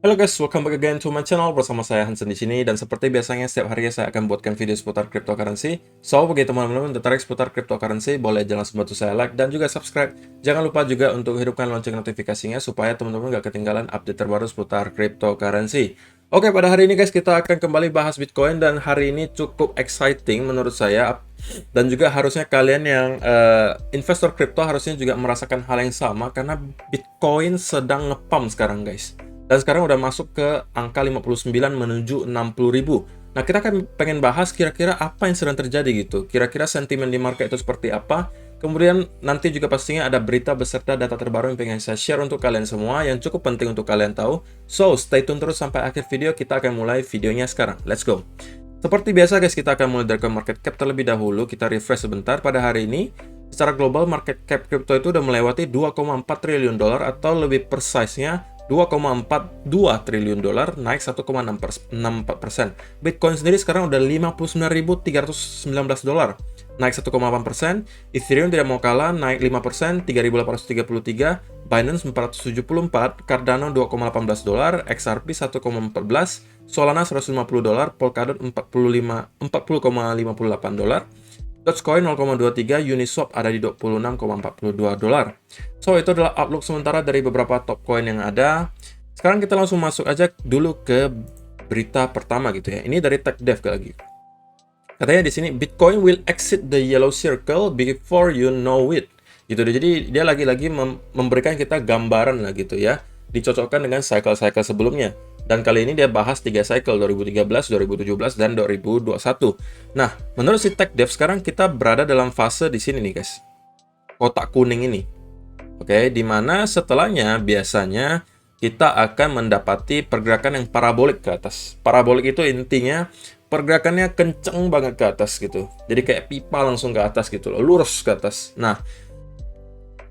Halo guys, welcome back again to my channel. Bersama saya Hansen di sini, dan seperti biasanya setiap hari saya akan buatkan video seputar cryptocurrency. So, bagi teman-teman tertarik seputar cryptocurrency, boleh jangan lupa bantu saya like dan juga subscribe. Jangan lupa juga untuk hidupkan lonceng notifikasinya supaya teman-teman gak ketinggalan update terbaru seputar cryptocurrency. Oke, pada hari ini guys kita akan kembali bahas Bitcoin, dan hari ini cukup exciting menurut saya. Dan juga harusnya kalian yang investor crypto harusnya juga merasakan hal yang sama, karena Bitcoin sedang ngepump sekarang guys. Dan sekarang udah masuk ke angka 59 menuju 60.000. Nah, kita kan pengen bahas kira-kira apa yang sedang terjadi gitu. Kira-kira sentimen di market itu seperti apa. Kemudian nanti juga pastinya ada berita beserta data terbaru yang pengen saya share untuk kalian semua, yang cukup penting untuk kalian tahu. So, stay tune terus sampai akhir video. Kita akan mulai videonya sekarang. Let's go. Seperti biasa guys, kita akan mulai dari market cap terlebih dahulu. Kita refresh sebentar. Pada hari ini, secara global market cap crypto itu udah melewati 2,4 triliun dolar, atau lebih precisenya 2,42 triliun dolar, naik 1,64%. Bitcoin sendiri sekarang udah 59.319 dolar, naik 1,8%. Ethereum tidak mau kalah, naik 5%, 3.833. Binance 474, Cardano 2,18 dolar, XRP 1,14, Solana 150 dolar, Polkadot 40,58 dolar. Dogecoin 0,23, Uniswap ada di 26,42 dolar. So, itu adalah outlook sementara dari beberapa top coin yang ada. Sekarang kita langsung masuk aja dulu ke berita pertama gitu ya. Ini dari TechDev lagi. Katanya di sini, Bitcoin will exit the yellow circle before you know it. Gitu deh. Jadi dia lagi-lagi memberikan kita gambaran lah gitu ya. Dicocokkan dengan cycle-cycle sebelumnya. Dan kali ini dia bahas 3 cycle, 2013, 2017, dan 2021. Nah, menurut si TechDev sekarang kita berada dalam fase di sini nih guys. Kotak kuning ini. Oke, dimana setelahnya biasanya kita akan mendapati pergerakan yang parabolik ke atas. Parabolik itu intinya pergerakannya kenceng banget ke atas gitu. Jadi kayak pipa langsung ke atas gitu loh, lurus ke atas. Nah,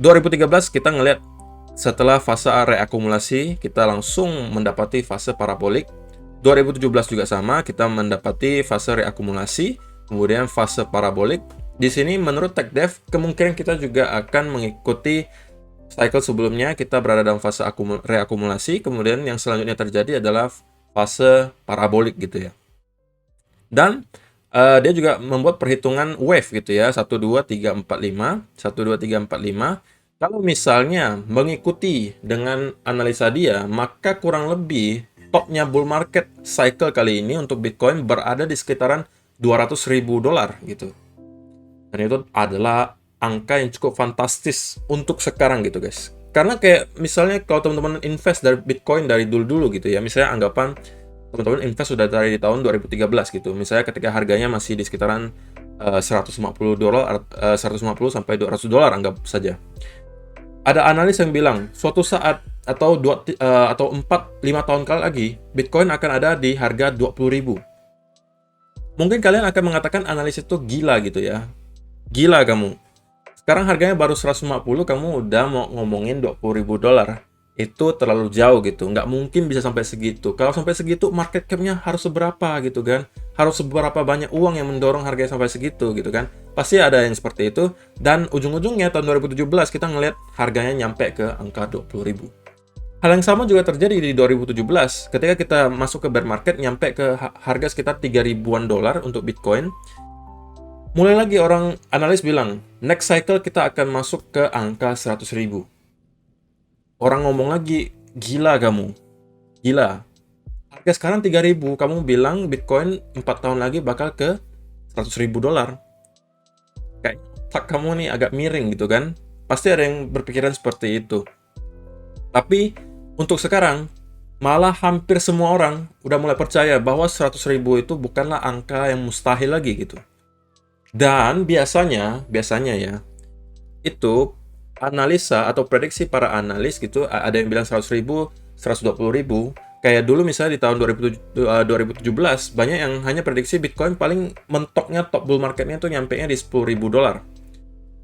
2013 kita ngelihat setelah fase reakumulasi, kita langsung mendapati fase parabolik. 2017 juga sama, kita mendapati fase reakumulasi, kemudian fase parabolik. Di sini menurut TechDev, kemungkinan kita juga akan mengikuti cycle sebelumnya. Kita berada dalam fase reakumulasi, kemudian yang selanjutnya terjadi adalah fase parabolik gitu ya. Dan dia juga membuat perhitungan wave gitu ya, 1, 2, 3, 4, 5, 1, 2, 3, 4, 5. Kalau misalnya mengikuti dengan analisa dia, maka kurang lebih topnya bull market cycle kali ini untuk Bitcoin berada di sekitaran 200.000 dolar gitu. Dan itu adalah angka yang cukup fantastis untuk sekarang gitu guys. Karena kayak misalnya kalau teman-teman invest dari Bitcoin dari dulu-dulu gitu ya, misalnya anggapan teman-teman invest sudah dari tahun 2013 gitu. Misalnya ketika harganya masih di sekitaran 150 dolar, 150 sampai 200 dolar anggap saja. Ada analis yang bilang suatu saat atau 4-5 tahun lagi Bitcoin akan ada di harga 20.000. Mungkin kalian akan mengatakan analis itu gila gitu ya. Gila kamu. Sekarang harganya baru 150, kamu udah mau ngomongin 20.000 dolar. Itu terlalu jauh gitu. Nggak mungkin bisa sampai segitu. Kalau sampai segitu, market cap-nya harus seberapa gitu kan. Harus seberapa banyak uang yang mendorong harganya sampai segitu gitu kan. Pasti ada yang seperti itu. Dan ujung-ujungnya tahun 2017 kita ngelihat harganya nyampe ke angka 20.000. Hal yang sama juga terjadi di 2017. Ketika kita masuk ke bear market, nyampe ke harga sekitar 3.000-an dolar untuk Bitcoin. Mulai lagi orang analis bilang, next cycle kita akan masuk ke angka 100.000. Orang ngomong lagi, gila kamu. Gila. Harga sekarang 3.000, kamu bilang Bitcoin 4 tahun lagi bakal ke 100.000 dolar. Kayak tak kamu nih agak miring gitu kan. Pasti ada yang berpikiran seperti itu. Tapi untuk sekarang, malah hampir semua orang udah mulai percaya bahwa 100.000 itu bukanlah angka yang mustahil lagi gitu. Dan biasanya ya, itu analisa atau prediksi para analis gitu, ada yang bilang 100.000, 120.000. Kayak dulu misalnya di tahun 2017, banyak yang hanya prediksi Bitcoin paling mentoknya top bull marketnya itu nyampe-nya di 10.000 dolar.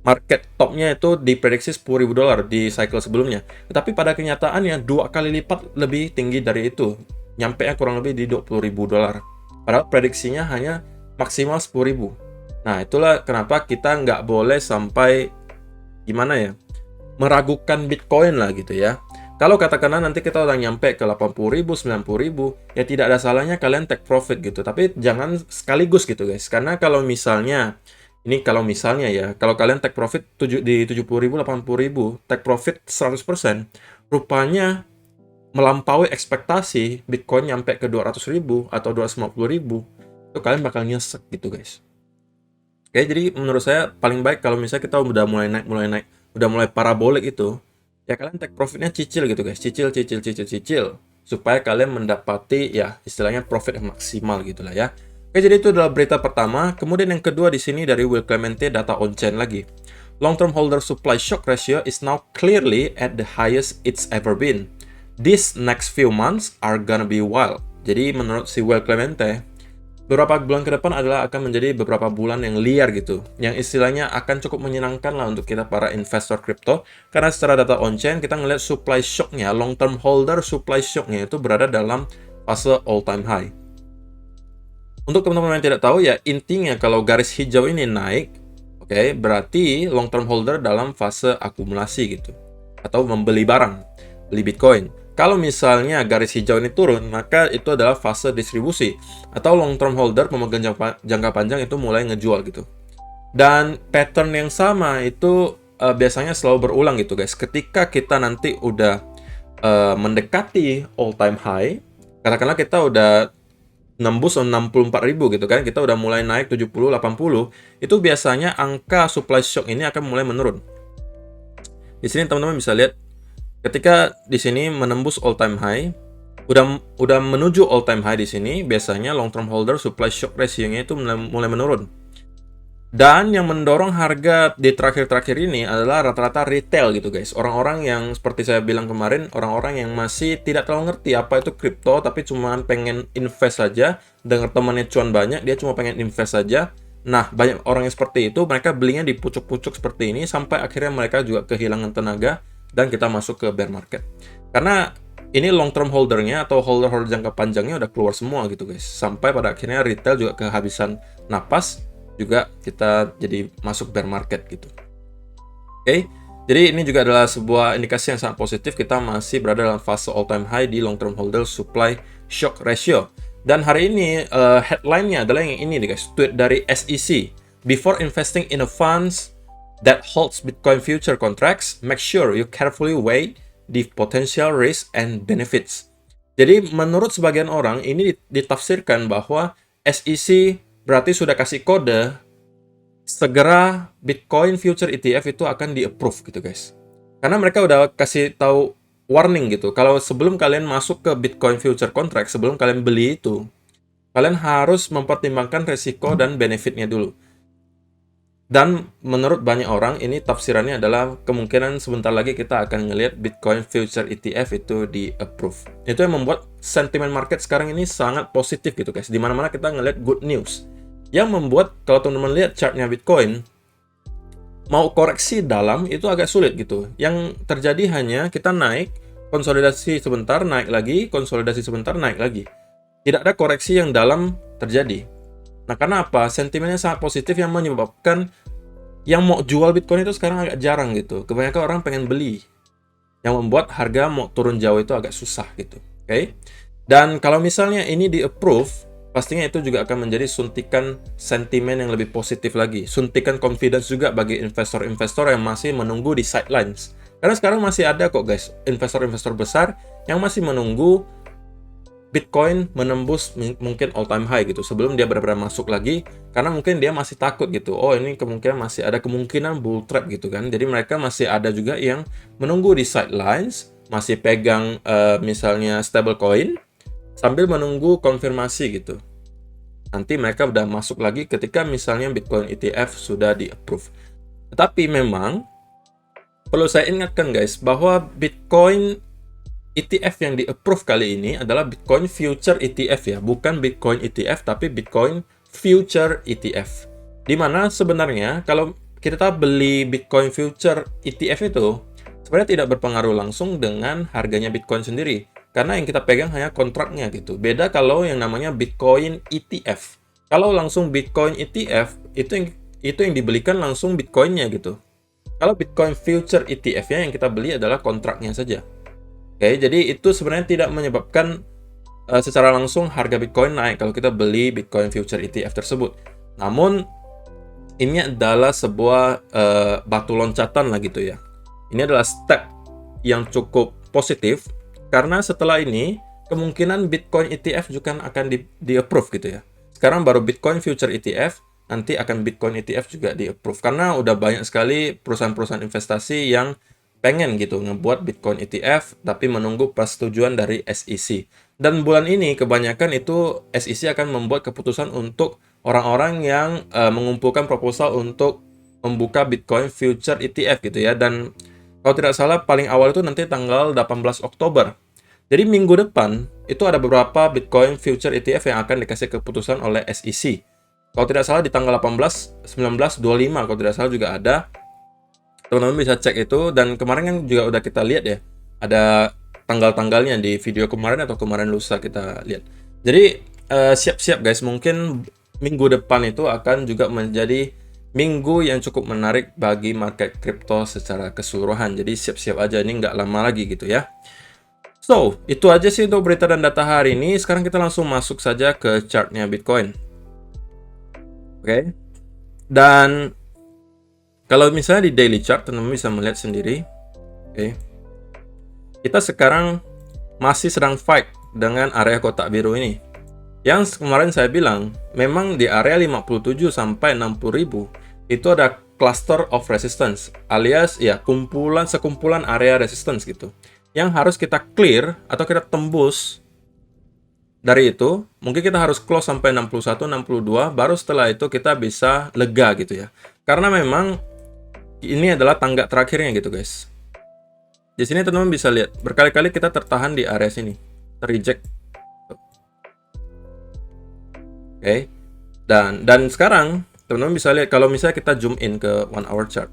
Market topnya itu diprediksi 10.000 dolar di cycle sebelumnya. Tetapi pada kenyataannya 2 kali lipat lebih tinggi dari itu. Nyampe-nya kurang lebih di 20.000 dolar. Padahal prediksinya hanya maksimal 10.000. Nah, itulah kenapa kita nggak boleh sampai, gimana ya, meragukan Bitcoin lah gitu ya. Kalau katakanlah nanti kita udah nyampe ke 80.000, 90.000, ya tidak ada salahnya kalian take profit gitu. Tapi jangan sekaligus gitu guys. Karena kalau misalnya, ya, kalau kalian take profit di 70.000, 80.000, take profit 100%, rupanya melampaui ekspektasi Bitcoin nyampe ke 200.000 atau 250.000, itu kalian bakal nyesek gitu guys. Oke, jadi menurut saya paling baik kalau misalnya kita udah mulai naik, udah mulai parabolik itu, ya kalian take profitnya cicil gitu guys, cicil, supaya kalian mendapati ya istilahnya profit yang maksimal gitulah ya. Oke, jadi itu adalah berita pertama. Kemudian yang kedua di sini dari Will Clemente, data on-chain lagi. Long-term holder supply shock ratio is now clearly at the highest it's ever been. These next few months are gonna be wild. Jadi menurut si Will Clemente, beberapa bulan ke depan adalah akan menjadi beberapa bulan yang liar gitu, yang istilahnya akan cukup menyenangkan lah untuk kita para investor kripto, karena secara data on-chain kita ngelihat supply shock-nya, long-term holder supply shock-nya itu berada dalam fase all-time high. Untuk teman-teman yang tidak tahu ya, intinya kalau garis hijau ini naik, oke, berarti long-term holder dalam fase akumulasi gitu, atau membeli barang, beli Bitcoin. Kalau misalnya garis hijau ini turun, maka itu adalah fase distribusi, atau long-term holder pemegang jangka panjang itu mulai ngejual gitu. Dan pattern yang sama itu biasanya selalu berulang gitu guys. Ketika kita nanti udah mendekati all-time high, katakanlah kita udah nembus 64.000 gitu kan, kita udah mulai naik 70, 80, itu biasanya angka supply shock ini akan mulai menurun. Di sini teman-teman bisa lihat, ketika di sini menembus all time high, udah menuju all time high di sini, biasanya long term holder supply shock ratio-nya itu mulai menurun. Dan yang mendorong harga di terakhir-terakhir ini adalah rata-rata retail gitu guys. Orang-orang yang seperti saya bilang kemarin, orang-orang yang masih tidak terlalu ngerti apa itu kripto, tapi cuma pengen invest saja, dengar temannya cuan banyak, dia cuma pengen invest saja. Nah, banyak orang yang seperti itu, mereka belinya di pucuk-pucuk seperti ini, sampai akhirnya mereka juga kehilangan tenaga, dan kita masuk ke bear market. Karena ini long term holdernya atau holder jangka panjangnya udah keluar semua gitu guys. Sampai pada akhirnya retail juga kehabisan napas, juga kita jadi masuk bear market gitu. Oke, jadi ini juga adalah sebuah indikasi yang sangat positif, kita masih berada dalam fase all time high di long term holder supply shock ratio. Dan hari ini headline-nya adalah yang ini nih guys, tweet dari SEC. Before investing in a funds that holds Bitcoin future contracts, make sure you carefully weigh the potential risk and benefits. Jadi menurut sebagian orang ini ditafsirkan bahwa SEC berarti sudah kasih kode segera Bitcoin future ETF itu akan di-approve gitu guys. Karena mereka udah kasih tahu warning gitu. Kalau sebelum kalian masuk ke Bitcoin future contract, sebelum kalian beli itu, kalian harus mempertimbangkan resiko dan benefitnya dulu. Dan menurut banyak orang, ini tafsirannya adalah kemungkinan sebentar lagi kita akan ngelihat Bitcoin Future ETF itu di-approve. Itu yang membuat sentimen market sekarang ini sangat positif gitu guys. Dimana-mana kita ngelihat good news. Yang membuat, kalau teman-teman lihat chartnya Bitcoin, mau koreksi dalam itu agak sulit gitu. Yang terjadi hanya kita naik, konsolidasi sebentar, naik lagi, konsolidasi sebentar, naik lagi. Tidak ada koreksi yang dalam terjadi. Nah, karena apa? Sentimennya sangat positif yang menyebabkan yang mau jual Bitcoin itu sekarang agak jarang gitu. Kebanyakan orang pengen beli. Yang membuat harga mau turun jauh itu agak susah gitu. Oke? Dan kalau misalnya ini di-approve, pastinya itu juga akan menjadi suntikan sentimen yang lebih positif lagi. Suntikan confidence juga bagi investor-investor yang masih menunggu di sidelines. Karena sekarang masih ada kok guys, investor-investor besar yang masih menunggu Bitcoin menembus mungkin all time high gitu sebelum dia benar-benar masuk lagi, karena mungkin dia masih takut gitu. Oh, ini kemungkinan masih ada kemungkinan bull trap gitu kan. Jadi mereka masih ada juga yang menunggu di sidelines, masih pegang misalnya stablecoin sambil menunggu konfirmasi gitu. Nanti mereka udah masuk lagi ketika misalnya Bitcoin ETF sudah di-approve. Tetapi memang perlu saya ingatkan guys bahwa Bitcoin ETF yang di-approve kali ini adalah Bitcoin Future ETF ya, bukan Bitcoin ETF tapi Bitcoin Future ETF. Dimana sebenarnya kalau kita beli Bitcoin Future ETF itu sebenarnya tidak berpengaruh langsung dengan harganya Bitcoin sendiri, karena yang kita pegang hanya kontraknya gitu. Beda kalau yang namanya Bitcoin ETF. Kalau langsung Bitcoin ETF itu yang dibelikan langsung Bitcoinnya gitu. Kalau Bitcoin Future ETF-nya yang kita beli adalah kontraknya saja. Oke, jadi itu sebenarnya tidak menyebabkan secara langsung harga Bitcoin naik kalau kita beli Bitcoin Future ETF tersebut. Namun ini adalah sebuah batu loncatan lah gitu ya. Ini adalah step yang cukup positif karena setelah ini kemungkinan Bitcoin ETF juga akan di-approve gitu ya. Sekarang baru Bitcoin Future ETF, nanti akan Bitcoin ETF juga di-approve karena udah banyak sekali perusahaan-perusahaan investasi yang pengen gitu ngebuat Bitcoin ETF tapi menunggu persetujuan dari SEC. Dan bulan ini kebanyakan itu SEC akan membuat keputusan untuk orang-orang yang mengumpulkan proposal untuk membuka Bitcoin Future ETF gitu ya. Dan kalau tidak salah paling awal itu nanti tanggal 18 Oktober. Jadi minggu depan itu ada beberapa Bitcoin Future ETF yang akan dikasih keputusan oleh SEC. Kalau tidak salah di tanggal 18, 19, 25 kalau tidak salah juga ada. Teman-teman bisa cek itu, dan kemarin kan juga udah kita lihat ya. Ada tanggal-tanggalnya di video kemarin atau kemarin lusa kita lihat. Jadi siap-siap guys, mungkin minggu depan itu akan juga menjadi minggu yang cukup menarik bagi market crypto secara keseluruhan. Jadi siap-siap aja, ini nggak lama lagi gitu ya. So, itu aja sih untuk berita dan data hari ini. Sekarang kita langsung masuk saja ke chartnya Bitcoin. Oke. Dan kalau misalnya di daily chart, teman-teman bisa melihat sendiri. Oke. Kita sekarang masih sedang fight dengan area kotak biru ini. Yang kemarin saya bilang, memang di area 57 sampai 60.000 itu ada cluster of resistance, alias ya sekumpulan area resistance gitu. Yang harus kita clear atau kita tembus dari itu, mungkin kita harus close sampai 61, 62, baru setelah itu kita bisa lega gitu ya. Karena memang ini adalah tangga terakhirnya gitu guys. Di sini teman-teman bisa lihat, berkali-kali kita tertahan di area sini, terreject. Oke. Dan sekarang teman-teman bisa lihat kalau misalnya kita zoom in ke 1 hour chart.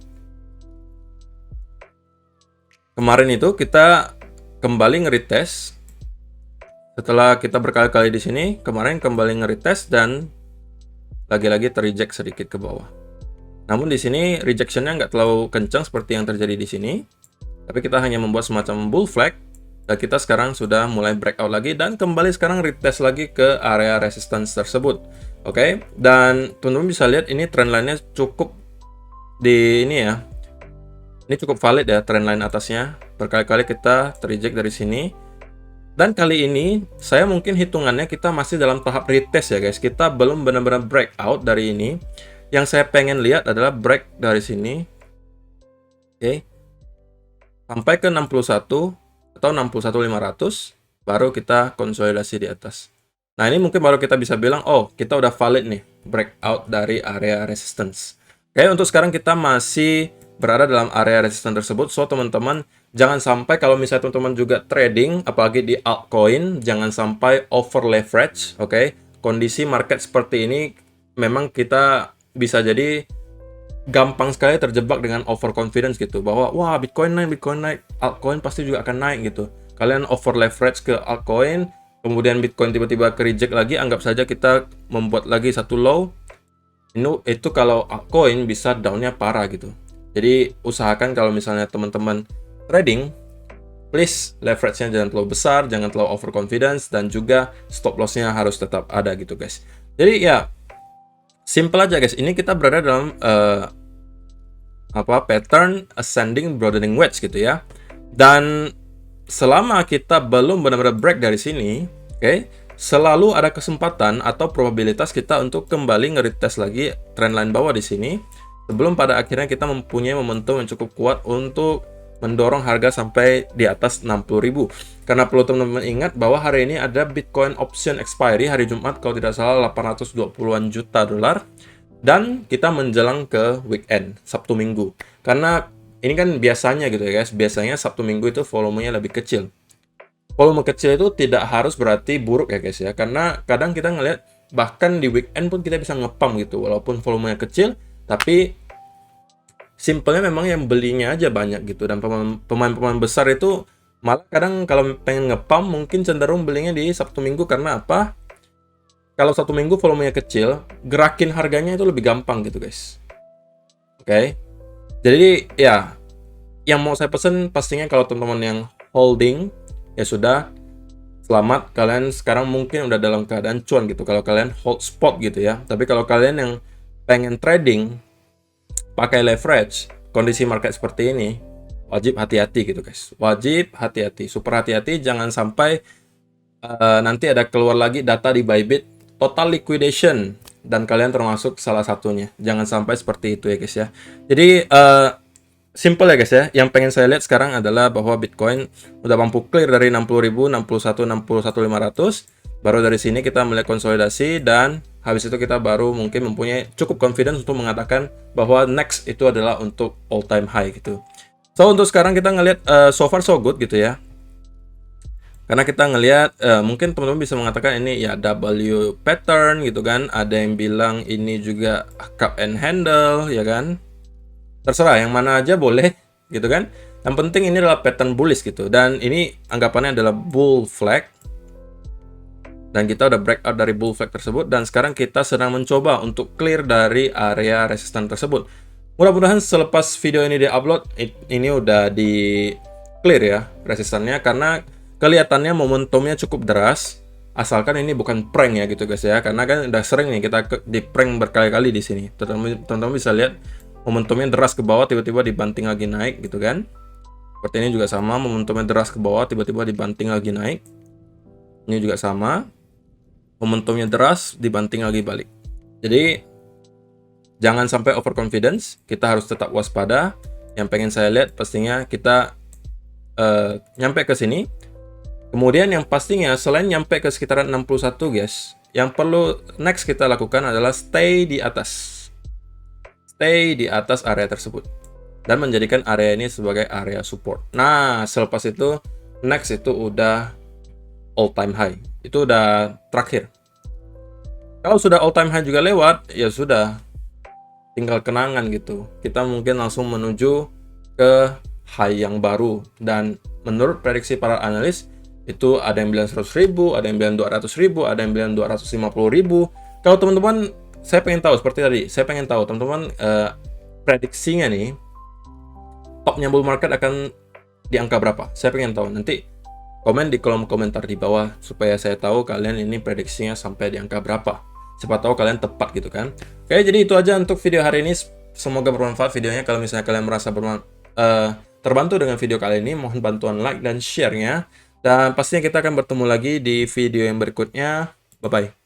Kemarin itu kita kembali nge-retest. Setelah kita berkali-kali di sini, kemarin kembali nge-retest dan lagi-lagi terreject sedikit ke bawah. Namun di sini rejection-nya nggak terlalu kencang seperti yang terjadi di sini. Tapi kita hanya membuat semacam bull flag, dan kita sekarang sudah mulai breakout lagi dan kembali sekarang retest lagi ke area resistance tersebut. Oke, dan teman-teman bisa lihat ini trendline-nya cukup di ini ya. Ini cukup valid ya trendline atasnya. Berkali-kali kita terreject dari sini. Dan kali ini saya mungkin hitungannya kita masih dalam tahap retest ya guys. Kita belum benar-benar breakout dari ini. Yang saya pengen lihat adalah break dari sini. Oke. Sampai ke 61 atau 61.500, baru kita konsolidasi di atas. Nah, ini mungkin baru kita bisa bilang, oh, kita udah valid nih, breakout dari area resistance. Oke, untuk sekarang kita masih berada dalam area resistance tersebut. So, teman-teman, jangan sampai kalau misalnya teman-teman juga trading, apalagi di altcoin, jangan sampai over leverage. Oke, kondisi market seperti ini, memang kita bisa jadi gampang sekali terjebak dengan overconfidence gitu, bahwa wah Bitcoin naik, altcoin pasti juga akan naik gitu. Kalian over leverage ke altcoin, kemudian Bitcoin tiba-tiba ke reject lagi, anggap saja kita membuat lagi satu low. Itu kalau altcoin bisa downnya parah gitu. Jadi usahakan kalau misalnya teman-teman trading, please leverage-nya jangan terlalu besar, jangan terlalu overconfidence, dan juga stop loss-nya harus tetap ada gitu guys. Jadi ya simple aja guys, ini kita berada dalam pattern ascending broadening wedge gitu ya. Dan selama kita belum benar-benar break dari sini, oke, selalu ada kesempatan atau probabilitas kita untuk kembali nge-retest lagi trendline bawah di sini sebelum pada akhirnya kita mempunyai momentum yang cukup kuat untuk mendorong harga sampai di atas 60.000. Karena perlu teman-teman ingat bahwa hari ini ada Bitcoin option expiry hari Jumat kalau tidak salah 820-an juta dolar. Dan kita menjelang ke weekend, Sabtu Minggu. Karena ini kan biasanya gitu ya guys, biasanya Sabtu Minggu itu volumenya lebih kecil. Volume kecil itu tidak harus berarti buruk ya guys ya. Karena kadang kita ngelihat bahkan di weekend pun kita bisa ngepump gitu. Walaupun volumenya kecil, tapi simpelnya memang yang belinya aja banyak gitu. Dan pemain-pemain besar itu malah kadang kalau pengen ngepump mungkin cenderung belinya di Sabtu Minggu. Karena apa? Kalau Sabtu Minggu volumenya kecil, gerakin harganya itu lebih gampang gitu guys. Oke. Jadi ya, yang mau saya pesen pastinya kalau teman-teman yang holding ya sudah, selamat, kalian sekarang mungkin udah dalam keadaan cuan gitu kalau kalian hold spot gitu ya. Tapi kalau kalian yang pengen trading pakai leverage, kondisi market seperti ini, wajib hati-hati gitu guys. Wajib hati-hati, super hati-hati, jangan sampai nanti ada keluar lagi data di Bybit total liquidation dan kalian termasuk salah satunya. Jangan sampai seperti itu ya guys ya. Jadi simple ya guys ya. Yang pengen saya lihat sekarang adalah bahwa Bitcoin udah mampu clear dari 60.000, 61, 61.500. Baru dari sini kita melihat konsolidasi dan habis itu kita baru mungkin mempunyai cukup confidence untuk mengatakan bahwa next itu adalah untuk all time high gitu. So untuk sekarang kita ngelihat so far so good gitu ya. Karena kita ngelihat mungkin teman-teman bisa mengatakan ini ya W pattern gitu kan. Ada yang bilang ini juga cup and handle ya kan. Terserah yang mana aja boleh gitu kan. Yang penting ini adalah pattern bullish gitu. Dan ini anggapannya adalah bull flag. Dan kita udah breakout dari bull flag tersebut. Dan sekarang kita sedang mencoba untuk clear dari area resisten tersebut. Mudah-mudahan selepas video ini di-upload, ini udah di clear ya resistannya. Karena kelihatannya momentumnya cukup deras. Asalkan ini bukan prank ya gitu guys ya. Karena kan udah sering nih kita di prank berkali-kali di sini. Teman-teman bisa lihat momentumnya deras ke bawah, tiba-tiba dibanting lagi naik gitu kan. Seperti ini juga sama, momentumnya deras ke bawah, tiba-tiba dibanting lagi naik. Ini juga sama, momentumnya deras, dibanting lagi balik. Jadi jangan sampai overconfidence, kita harus tetap waspada. Yang pengen saya lihat pastinya kita nyampe ke sini. Kemudian yang pastinya selain nyampe ke sekitaran 61 guys, yang perlu next kita lakukan adalah stay di atas. Stay di atas area tersebut. Dan menjadikan area ini sebagai area support. Nah, selepas itu, next itu udah all time high. Itu udah terakhir. Kalau sudah all time high juga lewat, ya sudah. Tinggal kenangan gitu. Kita mungkin langsung menuju ke high yang baru. Dan menurut prediksi para analis, itu ada yang bilang 100.000, ada yang bilang 200.000, ada yang bilang 250.000. Kalau teman-teman, saya pengen tahu seperti tadi, saya pengen tahu teman-teman prediksinya nih, topnya bull market akan di angka berapa? Saya pengen tahu. Nanti komen di kolom komentar di bawah supaya saya tahu kalian ini prediksinya sampai di angka berapa. Siapa tahu kalian tepat gitu kan. Oke, jadi itu aja untuk video hari ini. Semoga bermanfaat videonya. Kalau misalnya kalian merasa terbantu dengan video kali ini, mohon bantuan like dan share-nya. Dan pastinya kita akan bertemu lagi di video yang berikutnya. Bye-bye.